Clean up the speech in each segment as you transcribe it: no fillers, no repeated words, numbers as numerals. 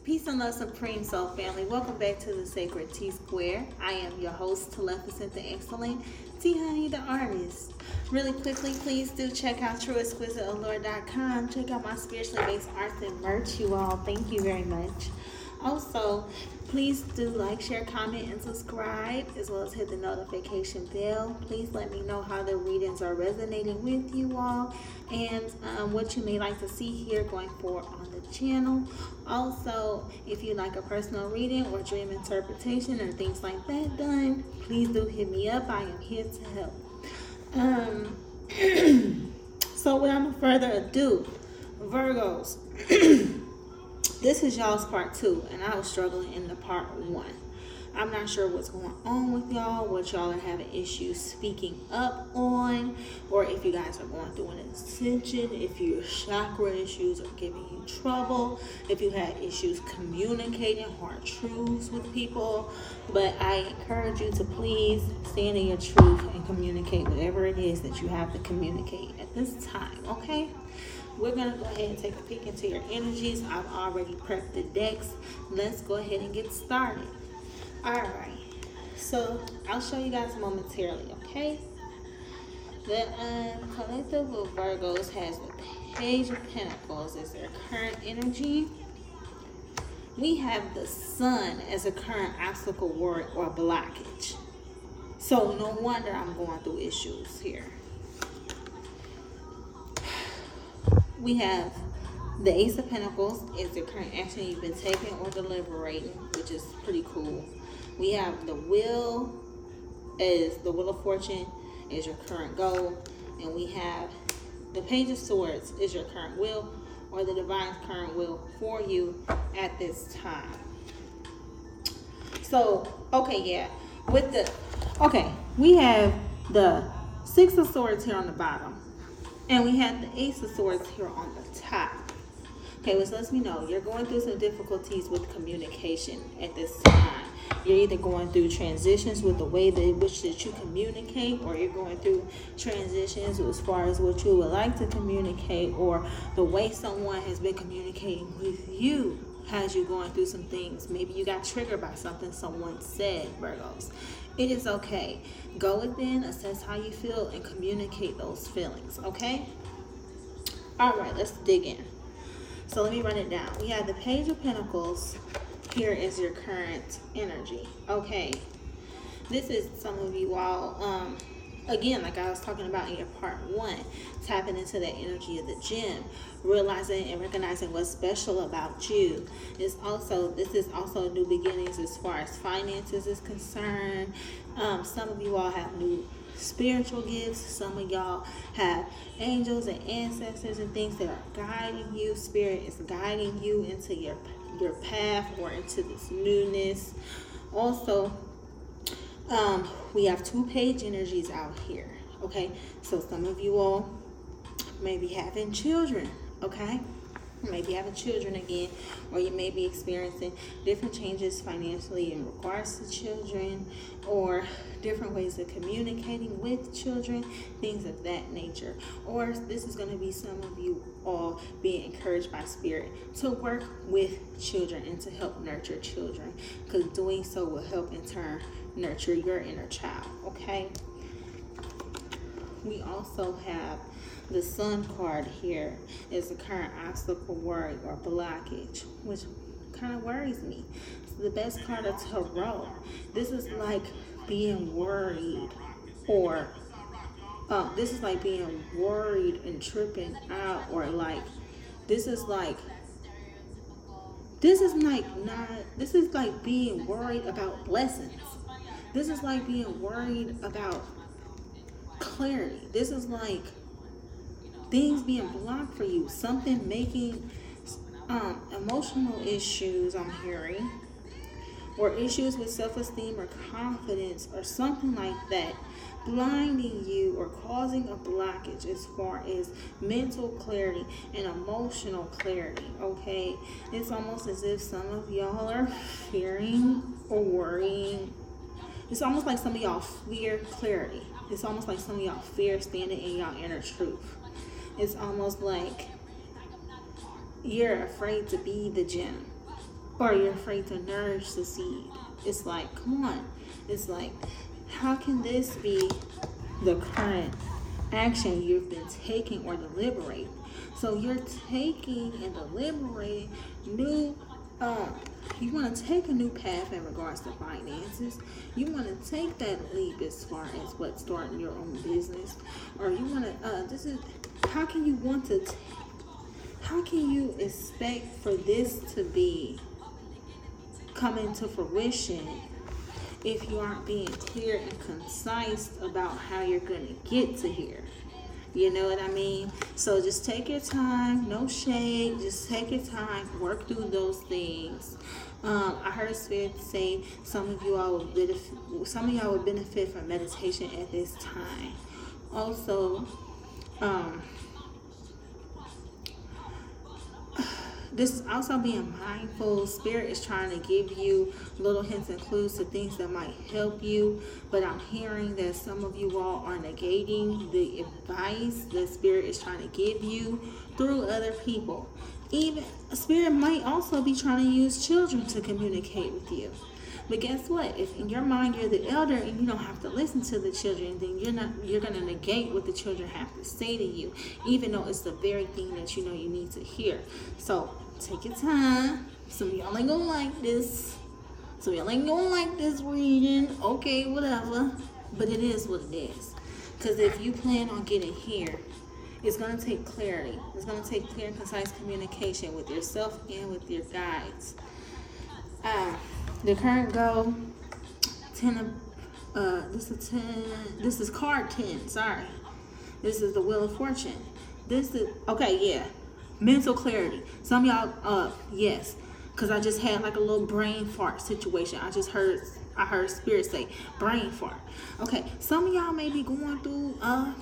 Peace and love, Supreme Soul family. Welcome back to the Sacred T Square. I am your host, Teleficent the Excellent, T Honey the Artist. Really quickly, please do check out TrueExquisiteAllure.com. Check out my spiritually based arts and merch, you all. Thank you very much. Also, please do like, share, comment, and subscribe, as well as hit the notification bell. Please let me know how the readings are resonating with you all, and what you may like to see here going forward on the channel. Also, if you like a personal reading or dream interpretation and things like that done, please do hit me up. I am here to help. So without further ado, Virgos. This is y'all's part 2, and I was struggling in the part 1. I'm not sure what's going on with y'all, what y'all are having issues speaking up on, or if you guys are going through an ascension, if your chakra issues are giving you trouble, if you had issues communicating hard truths with people. But I encourage you to please stand in your truth and communicate whatever it is that you have to communicate at this time, okay? We're going to go ahead and take a peek into your energies. I've already prepped the decks. Let's go ahead and get started. Alright, so I'll show you guys momentarily, okay? The collective of Virgos has the Page of Pentacles as their current energy. We have the Sun as a current obstacle, word, or blockage. So no wonder I'm going through issues here. We have the Ace of Pentacles is the current action you've been taking or deliberating, which is pretty cool. We have the Wheel as the Wheel of Fortune is your current goal. And we have the Page of Swords is your current will, or the Divine's current will for you at this time. So, we have the Six of Swords here on the bottom. And we have the Ace of Swords here on the top. Okay, which lets me know you're going through some difficulties with communication at this time. You're either going through transitions with the way in which that you communicate, or you're going through transitions as far as what you would like to communicate, or the way someone has been communicating with you has you going through some things. Maybe you got triggered by something someone said, Virgos. It is okay. Go within, assess how you feel, and communicate those feelings, okay? All right, let's dig in. So let me run it down. We have the Page of Pentacles. Here is your current energy, okay? This is some of you all, again, like I was talking about in your part 1, tapping into that energy of the gem, realizing and recognizing what's special about you. This is also new beginnings as far as finances is concerned. Some of you all have new spiritual gifts. Some of y'all have angels and ancestors and things that are guiding you. Spirit is guiding you into your path or into this newness. Also, we have 2 page energies out here, okay? So some of you all may be having children, okay? Maybe having children again, or you may be experiencing different changes financially in regards to children, or different ways of communicating with children, things of that nature. Or this is going to be some of you all being encouraged by Spirit to work with children and to help nurture children, because doing so will help in turn nurture your inner child, okay? We also have the Sun card here is the current obstacle, worry, or blockage, which kind of worries me. It's the best card of Tarot. This is like being worried, or this is like being worried and tripping out, or like this is like being worried about blessings. This is like being worried about clarity. This is like things being blocked for you, something making emotional issues, I'm hearing, or issues with self-esteem or confidence or something like that, blinding you or causing a blockage as far as mental clarity and emotional clarity, okay? It's almost as if some of y'all are fearing or worrying. It's almost like some of y'all fear clarity. It's almost like some of y'all fear standing in y'all inner truth. It's almost like you're afraid to be the gem. or you're afraid to nourish the seed. It's like, come on. It's like, how can this be the current action you've been taking or deliberating? So you're taking and deliberating new, you want to take a new path in regards to finances. You want to take that leap as far as what, starting your own business, or you want to, how can you want to, how can you expect for this to be coming to fruition if you aren't being clear and concise about how you're going to get to here? You know what I mean? So just take your time, no shade, just take your time, work through those things. I heard Spirit say some of y'all would benefit from meditation at this time. Also, this is also being mindful. Spirit is trying to give you little hints and clues to things that might help you, but I'm hearing that some of you all are negating the advice that Spirit is trying to give you through other people. Even Spirit might also be trying to use children to communicate with you. But guess what? If in your mind you're the elder and you don't have to listen to the children, then you're gonna negate what the children have to say to you, even though it's the very thing that you know you need to hear. So take your time. Some of y'all ain't gonna like this. Some of y'all ain't gonna like this reading. Okay, whatever. But it is what it is. Because if you plan on getting here, it's going to take clarity. It's going to take clear and concise communication with yourself and with your guides. The current goal, this is card 10, sorry. This is the Wheel of Fortune. This is, okay, yeah. Mental clarity. Some of y'all, yes. Because I just had like a little brain fart situation. I heard Spirit say brain fart. Okay, some of y'all may be going through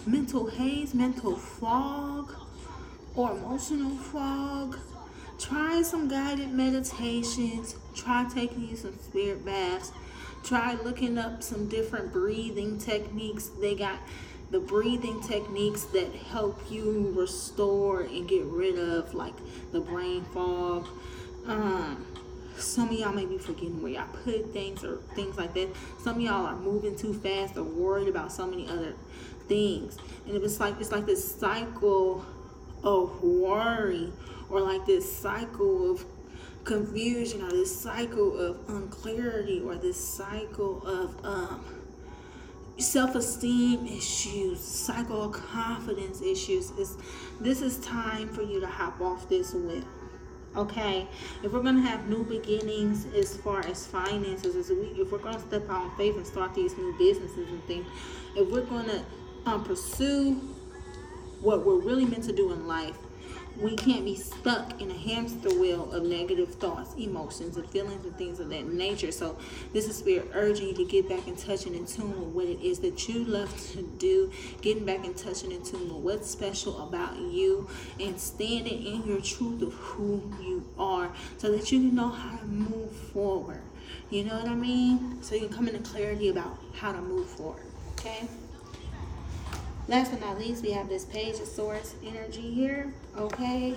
mental haze, mental fog, or emotional fog. Try some guided meditations. Try taking you some spirit baths. Try looking up some different breathing techniques. They got the breathing techniques that help you restore and get rid of like the brain fog. Some of y'all may be forgetting where y'all put things or things like that. Some of y'all are moving too fast or worried about so many other things. And it's like this cycle of worry, or like this cycle of confusion, or this cycle of unclarity, or this cycle of self-esteem issues, cycle of confidence issues. This is time for you to hop off this wheel. Okay, if we're going to have new beginnings as far as finances, if we're going to step out on faith and start these new businesses and things, if we're going to pursue what we're really meant to do in life, we can't be stuck in a hamster wheel of negative thoughts, emotions, and feelings and things of that nature. So this is Spirit urging you to get back in touch and in tune with what it is that you love to do, getting back in touch and in tune with what's special about you, and standing in your truth of who you are so that you can know how to move forward. You know what I mean? So you can come into clarity about how to move forward. Okay? Last but not least, we have this Page of Swords energy here. Okay,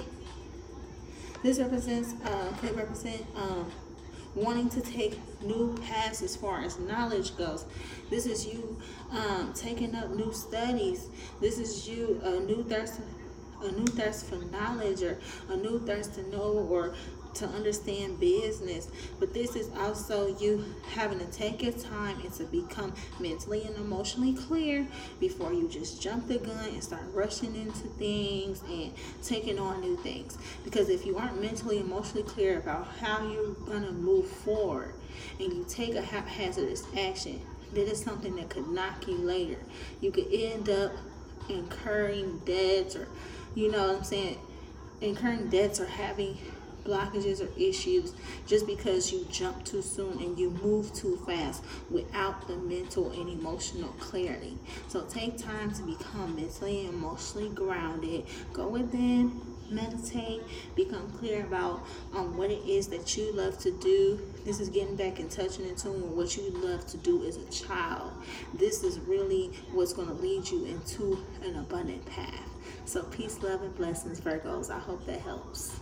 this could represent wanting to take new paths as far as knowledge goes. This is you taking up new studies. This is you a new thirst for knowledge, or a new thirst to know or to understand business. But this is also you having to take your time and to become mentally and emotionally clear before you just jump the gun and start rushing into things and taking on new things. Because if you aren't mentally emotionally clear about how you're gonna move forward and you take a haphazardous action, that is something that could knock you later. You could end up incurring debts, or you know what I'm saying, incurring debts or having blockages or issues just because you jump too soon and you move too fast without the mental and emotional clarity. So take time to become mentally and emotionally grounded. Go within, meditate, become clear about what it is that you love to do. This is getting back in touch and in tune with what you love to do as a child. This is really what's going to lead you into an abundant path. So peace, love, and blessings, Virgos. I hope that helps.